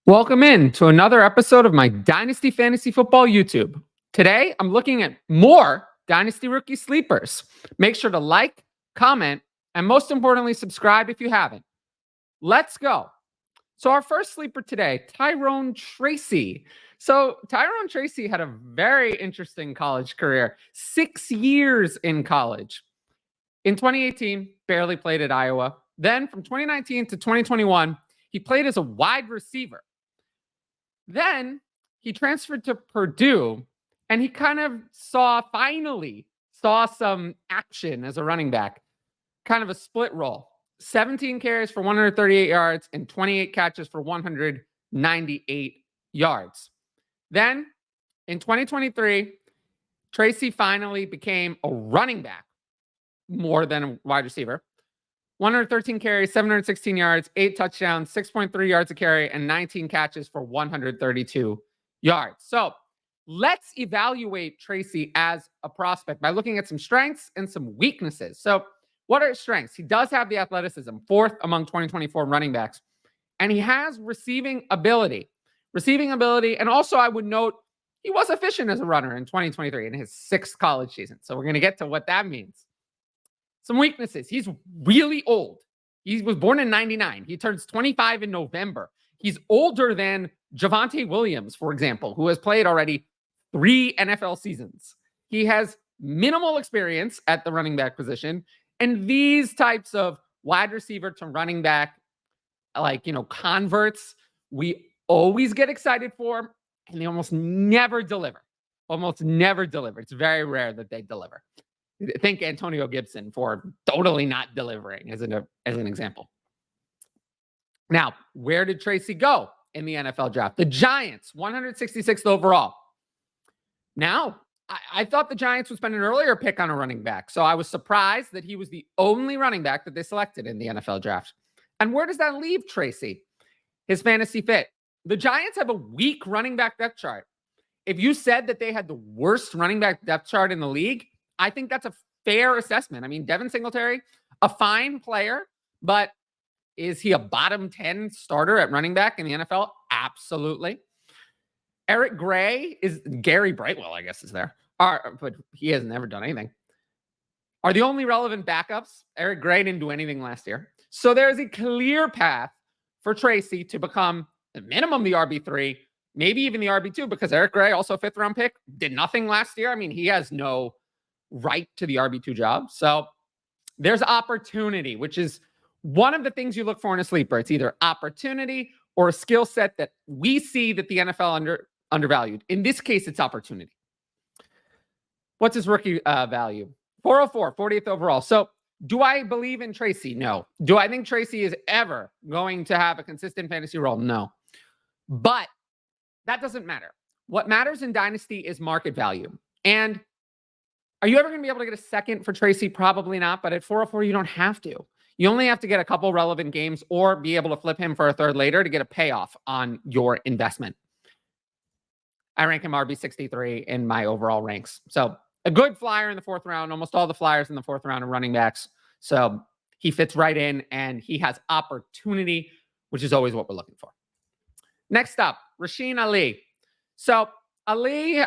Welcome in to another episode of my Dynasty Fantasy Football YouTube. Today, I'm looking at more Dynasty Rookie Sleepers. Make sure to like, comment, and most importantly, subscribe if you haven't. Let's go. So our first sleeper today, Tyrone Tracy. So Tyrone Tracy had a very interesting college career, 6 years in college. In 2018, barely played at Iowa. Then from 2019 to 2021, he played as a wide receiver. Then he transferred to Purdue and he kind of finally saw some action as a running back, kind of a split role. 17 carries for 138 yards and 28 catches for 198 yards. Then in 2023, Tracy finally became a running back more than a wide receiver. 113 carries, 716 yards, 8 touchdowns, 6.3 yards a carry, and 19 catches for 132 yards. So let's evaluate Tracy as a prospect by looking at some strengths and some weaknesses. So what are his strengths? He does have the athleticism, 4th among 2024 running backs, and he has receiving ability. And also I would note he was efficient as a runner in 2023 in his 6th college season. So we're going to get to what that means. Some weaknesses. He's really old. He was born in 99. He turns 25 in November. He's older than Javonte Williams, for example, who has played already 3 NFL seasons. He has minimal experience at the running back position. And these types of wide receiver to running back, converts, we always get excited for, and they almost never deliver. It's very rare that they deliver. Think Antonio Gibson for totally not delivering as an example. Now, where did Tracy go in the NFL draft? The Giants, 166th overall. Now, I thought the Giants would spend an earlier pick on a running back, so I was surprised that he was the only running back that they selected in the NFL draft. And where does that leave Tracy? His fantasy fit. The Giants have a weak running back depth chart. If you said that they had the worst running back depth chart in the league, I think that's a fair assessment. I mean, Devin Singletary, a fine player, but is he a bottom 10 starter at running back in the NFL? Absolutely. Eric Gray is Gary Brightwell, I guess, is there. But he has never done anything. Are the only relevant backups. Eric Gray didn't do anything last year. So there's a clear path for Tracy to become at minimum the RB3, maybe even the RB2, because Eric Gray, also a 5th round pick, did nothing last year. I mean, he has no right to the RB2 job. So there's opportunity, which is one of the things you look for in a sleeper. It's either opportunity or a skill set that we see that the NFL undervalued. In this case, it's opportunity. What's his rookie value? 404, 40th overall. So do I believe in Tracy? No. Do I think Tracy is ever going to have a consistent fantasy role? No. But that doesn't matter. What matters in Dynasty is market value. And are you ever going to be able to get a second for Tracy? Probably not. But at 404, you don't have to. You only have to get a couple relevant games or be able to flip him for a third later to get a payoff on your investment. I rank him RB63 in my overall ranks. So a good flyer in the 4th round. Almost all the flyers in the 4th round are running backs. So he fits right in and he has opportunity, which is always what we're looking for. Next up, Rasheen Ali. So Ali,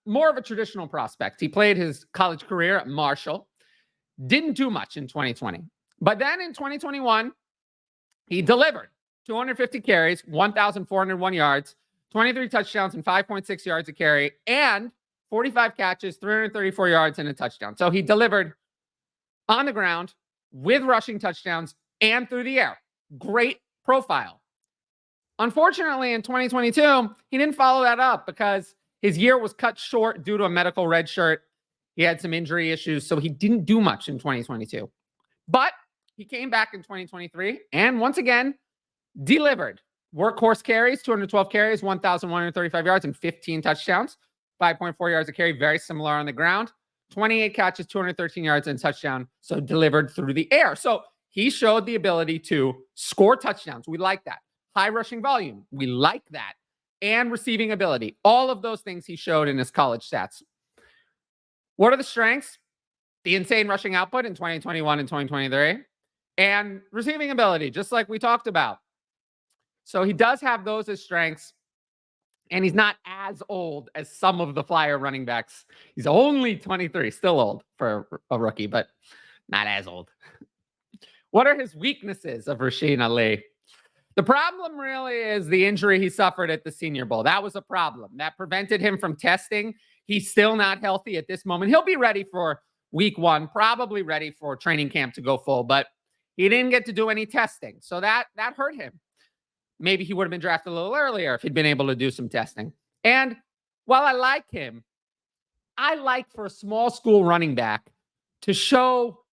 more of a traditional prospect. He played his college career at Marshall. Didn't do much in 2020. But then in 2021, he delivered 250 carries, 1,401 yards, 23 touchdowns, and 5.6 yards a carry, and 45 catches, 334 yards, and a touchdown. So he delivered on the ground with rushing touchdowns and through the air. Great profile. Unfortunately, in 2022, he didn't follow that up because his year was cut short due to a medical red shirt. He had some injury issues, so he didn't do much in 2022. But he came back in 2023 and once again delivered. Workhorse carries, 212 carries, 1,135 yards, and 15 touchdowns. 5.4 yards a carry, very similar on the ground. 28 catches, 213 yards, and touchdown. So delivered through the air. So he showed the ability to score touchdowns. We like that. High rushing volume. We like that. And receiving ability. All of those things he showed in his college stats. What are the strengths? The insane rushing output in 2021 and 2023. And receiving ability, just like we talked about. So he does have those as strengths. And he's not as old as some of the Flyer running backs. He's only 23, still old for a rookie, but not as old. What are his weaknesses of Rasheen Ali? The problem really is the injury he suffered at the Senior Bowl. That was a problem. That prevented him from testing. He's still not healthy at this moment. He'll be ready for week 1, probably ready for training camp to go full, but he didn't get to do any testing. So that hurt him. Maybe he would have been drafted a little earlier if he'd been able to do some testing. And while I like him, I like for a small school running back to show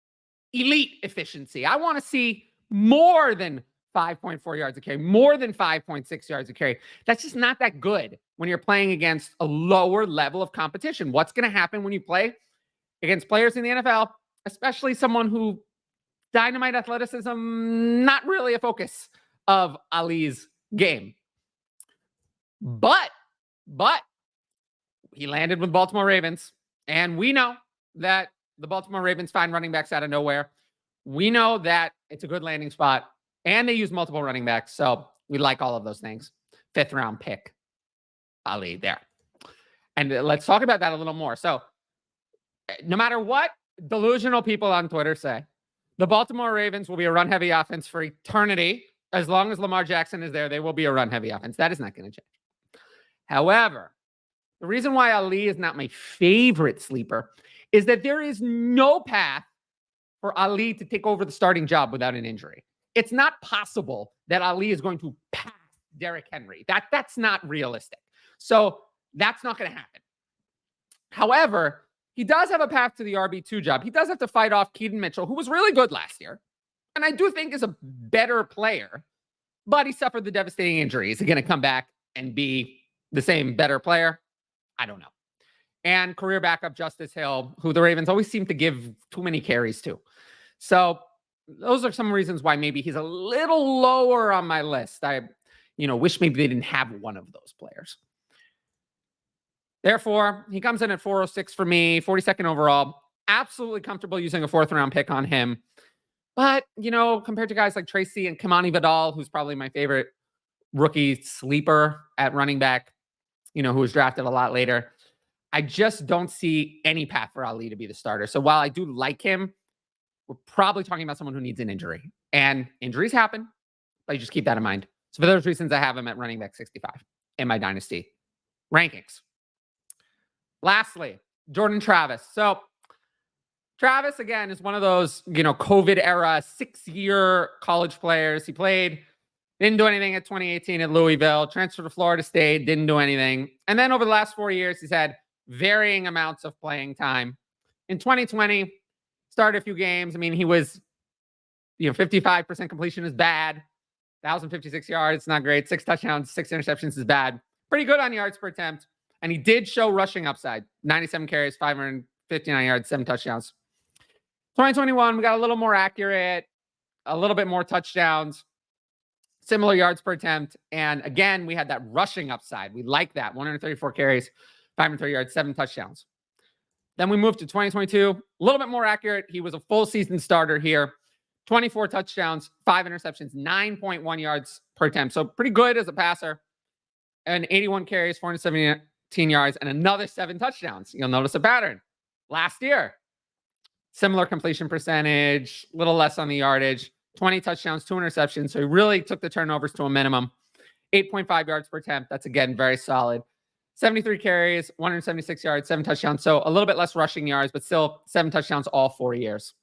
elite efficiency. I want to see more than 5.4 yards a carry, more than 5.6 yards a carry. That's just not that good when you're playing against a lower level of competition. What's going to happen when you play against players in the NFL, especially someone who dynamite athleticism, not really a focus of Ali's game. But he landed with Baltimore Ravens, and we know that the Baltimore Ravens find running backs out of nowhere. We know that it's a good landing spot, and they use multiple running backs, so we like all of those things. 5th round pick, Ali there. And let's talk about that a little more. So no matter what delusional people on Twitter say, the Baltimore Ravens will be a run-heavy offense for eternity. As long as Lamar Jackson is there, they will be a run-heavy offense. That is not going to change. However, the reason why Ali is not my favorite sleeper is that there is no path for Ali to take over the starting job without an injury. It's not possible that Ali is going to pass Derrick Henry. That's not realistic. So that's not going to happen. However, he does have a path to the RB2 job. He does have to fight off Keaton Mitchell, who was really good last year, and I do think is a better player, but he suffered the devastating injury. Is he going to come back and be the same better player? I don't know. And career backup Justice Hill, who the Ravens always seem to give too many carries to. So those are some reasons why maybe he's a little lower on my list. I, wish maybe they didn't have one of those players. Therefore, he comes in at 406 for me, 42nd overall. Absolutely comfortable using a 4th round pick on him. But, compared to guys like Tracy and Kamani Vidal, who's probably my favorite rookie sleeper at running back, who was drafted a lot later, I just don't see any path for Ali to be the starter. So while I do like him, we're probably talking about someone who needs an injury. And injuries happen, but you just keep that in mind. So for those reasons, I have him at running back 65 in my Dynasty rankings. Lastly, Jordan Travis. So Travis, again, is one of those, COVID era 6-year college players. He played, didn't do anything at 2018 at Louisville, transferred to Florida State, didn't do anything. And then over the last 4 years, he's had varying amounts of playing time. In 2020, started a few games. I mean, he was, 55% completion is bad. 1,056 yards, not great. 6 touchdowns, 6 interceptions is bad. Pretty good on yards per attempt. And he did show rushing upside. 97 carries, 559 yards, 7 touchdowns. 2021, we got a little more accurate, a little bit more touchdowns, similar yards per attempt. And again, we had that rushing upside. We like that. 134 carries, 530 yards, 7 touchdowns. Then we moved to 2022, a little bit more accurate. He was a full season starter here. 24 touchdowns, 5 interceptions, 9.1 yards per attempt. So pretty good as a passer. And 81 carries, 417 yards, and another 7 touchdowns. You'll notice a pattern. Last year, similar completion percentage, a little less on the yardage, 20 touchdowns, 2 interceptions. So he really took the turnovers to a minimum. 8.5 yards per attempt. That's, again, very solid. 73 carries, 176 yards, 7 touchdowns. So a little bit less rushing yards, but still 7 touchdowns all 4 years.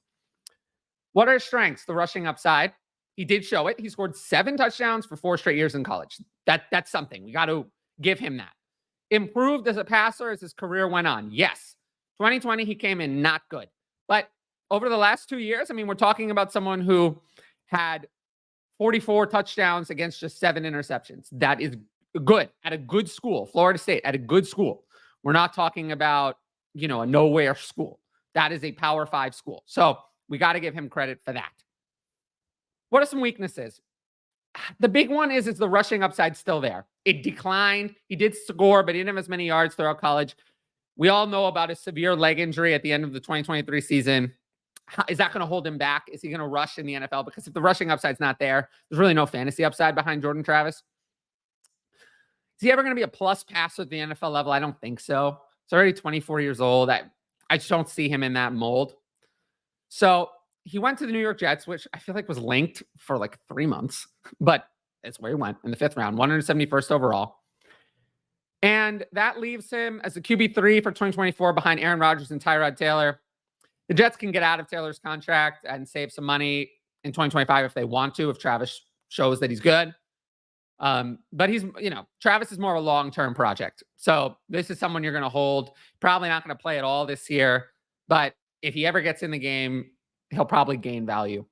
What are his strengths? The rushing upside. He did show it. He scored 7 touchdowns for 4 straight years in college. That's something. We got to give him that. Improved as a passer as his career went on. Yes. 2020, he came in not good. But over the last 2 years, we're talking about someone who had 44 touchdowns against just 7 interceptions. That is good at a good school. Florida State at a good school. We're not talking about, a nowhere school. That is a Power 5 school. So we got to give him credit for that. What are some weaknesses? The big one is the rushing upside still there. It declined. He did score, but he didn't have as many yards throughout college. We all know about his severe leg injury at the end of the 2023 season. Is that going to hold him back? Is he going to rush in the NFL? Because if the rushing upside's not there, there's really no fantasy upside behind Jordan Travis. Is he ever going to be a plus passer at the NFL level? I don't think so. He's already 24 years old. I just don't see him in that mold. So he went to the New York Jets, which I feel like was linked for like 3 months, but it's where he went in the 5th round, 171st overall. And that leaves him as a QB3 for 2024 behind Aaron Rodgers and Tyrod Taylor. The Jets can get out of Taylor's contract and save some money in 2025 if they want to, if Travis shows that he's good. But he's, Travis is more of a long-term project. So this is someone you're going to hold. Probably not going to play at all this year. But if he ever gets in the game, he'll probably gain value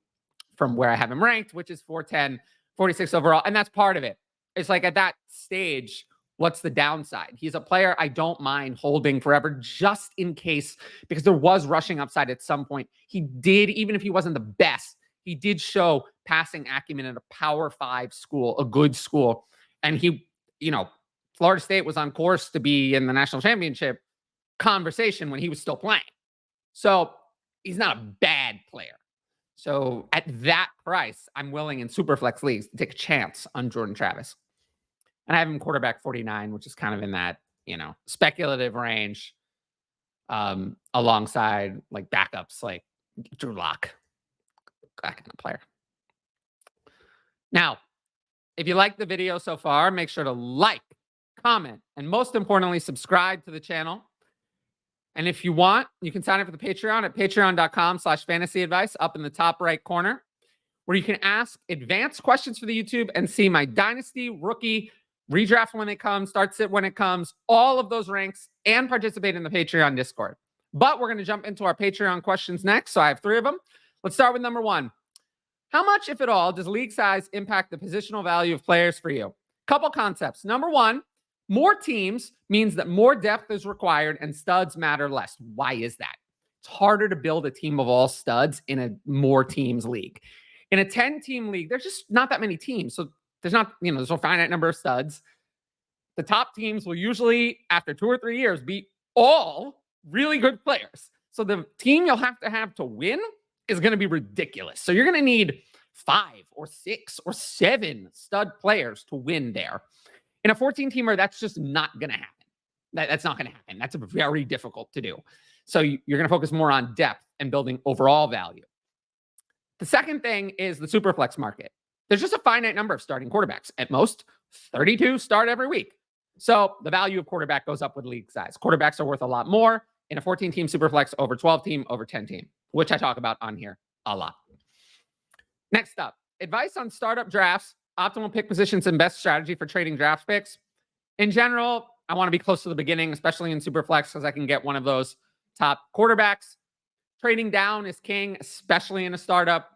from where I have him ranked, which is 410, 46 overall. And that's part of it. It's like at that stage, what's the downside? He's a player I don't mind holding forever just in case, because there was rushing upside at some point. He did, even if he wasn't the best, he did show passing acumen at a Power 5 school, a good school. And he, Florida State was on course to be in the national championship conversation when he was still playing. So he's not a bad player. So at that price, I'm willing in Superflex leagues to take a chance on Jordan Travis. And I have him quarterback 49, which is kind of in that, speculative range, alongside like backups like Drew Lock, that kind of player. Now, if you like the video so far, make sure to like, comment, and most importantly, subscribe to the channel. And if you want, you can sign up for the Patreon at patreon.com/fantasyadvice up in the top right corner, where you can ask advanced questions for the YouTube and see my Dynasty, rookie, redraft when it comes, start sit when it comes, all of those ranks, and participate in the Patreon Discord. But we're going to jump into our Patreon questions next. So I have 3 of them. Let's start with number 1. How much, if at all, does league size impact the positional value of players for you? Couple concepts. Number 1, more teams means that more depth is required and studs matter less. Why is that? It's harder to build a team of all studs in a more teams league. In a 10-team league, there's just not that many teams. So there's no finite number of studs. The top teams will usually, after 2 or 3 years, be all really good players. So the team you'll have to win is going to be ridiculous. So you're going to need 5 or 6 or 7 stud players to win there. In a 14-teamer, that's just not going to happen. That's not going to happen. That's very difficult to do. So you're going to focus more on depth and building overall value. The second thing is the Superflex market. There's just a finite number of starting quarterbacks. At most, 32 start every week. So the value of quarterback goes up with league size. Quarterbacks are worth a lot more in a 14-team Superflex over 12-team, over 10-team, which I talk about on here a lot. Next up, advice on startup drafts, optimal pick positions, and best strategy for trading draft picks. In general, I want to be close to the beginning, especially in Superflex, because I can get one of those top quarterbacks. Trading down is king, especially in a startup.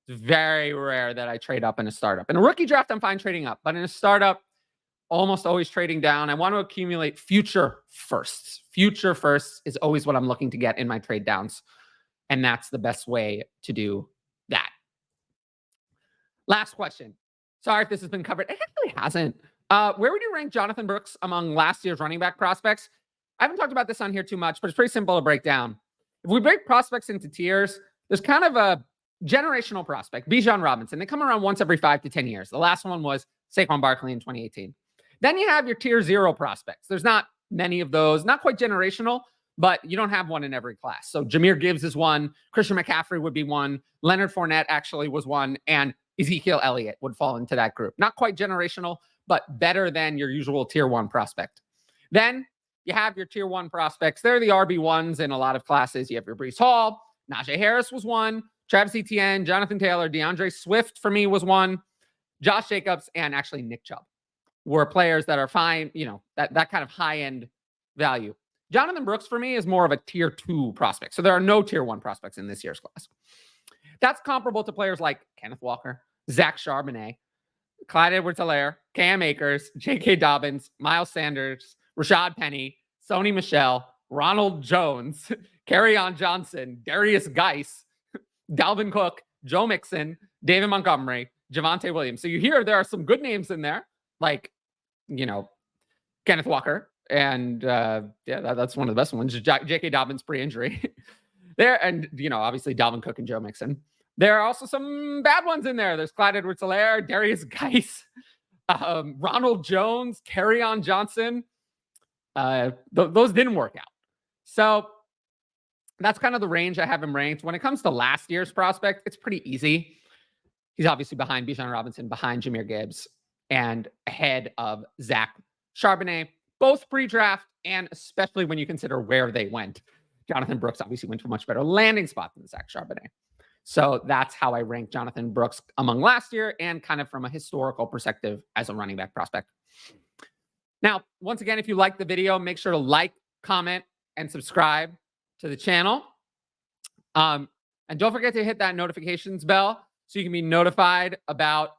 It's very rare that I trade up in a startup. In a rookie draft, I'm fine trading up. But in a startup, almost always trading down. I want to accumulate future firsts. Future firsts is always what I'm looking to get in my trade downs. And that's the best way to do that. Last question. Sorry if this has been covered. It actually hasn't. Where would you rank Jonathan Brooks among last year's running back prospects? I haven't talked about this on here too much, but it's pretty simple to break down. If we break prospects into tiers, there's kind of a generational prospect, Bijan Robinson. They come around once every 5 to 10 years. The last one was Saquon Barkley in 2018. Then you have your tier 0 prospects. There's not many of those, not quite generational, but you don't have one in every class. So Jahmyr Gibbs is one. Christian McCaffrey would be one. Leonard Fournette actually was one. And Ezekiel Elliott would fall into that group. Not quite generational, but better than your usual tier 1 prospect. Then you have your tier 1 prospects. They're the RB1s in a lot of classes. You have your Breece Hall. Najee Harris was one. Travis Etienne, Jonathan Taylor, DeAndre Swift for me was one. Josh Jacobs, and actually Nick Chubb were players that are fine, that kind of high-end value. Jonathan Brooks for me is more of a tier 2 prospect. So there are no tier 1 prospects in this year's class. That's comparable to players like Kenneth Walker, Zach Charbonnet, Clyde Edwards-Helaire, Cam Akers, J.K. Dobbins, Miles Sanders, Rashad Penny, Sony Michel, Ronald Jones, Kerryon Johnson, Darius Geis, Dalvin Cook, Joe Mixon, David Montgomery, Javonte Williams. So you hear there are some good names in there, like, Kenneth Walker. And that's one of the best ones. J.K. Dobbins pre-injury. There, and obviously Dalvin Cook and Joe Mixon. There are also some bad ones in there. There's Clyde Edwards-Helaire, Darius Geis, Ronald Jones, Kerryon Johnson. Those didn't work out. So that's kind of the range I have him ranked. When it comes to last year's prospect, it's pretty easy. He's obviously behind Bijan Robinson, behind Jahmyr Gibbs, and ahead of Zach Charbonnet, both pre-draft, and especially when you consider where they went. Jonathan Brooks obviously went to a much better landing spot than Zach Charbonnet. So that's how I rank Jonathan Brooks among last year and kind of from a historical perspective as a running back prospect. Now, once again, if you like the video, make sure to like, comment, and subscribe to the channel. And don't forget to hit that notifications bell so you can be notified about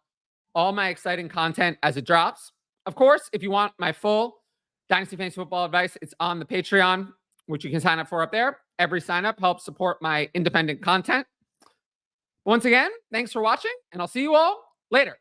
all my exciting content as it drops. Of course, if you want my full Dynasty Fantasy Football advice, it's on the Patreon, which you can sign up for up there. Every sign up helps support my independent content. Once again, thanks for watching, and I'll see you all later.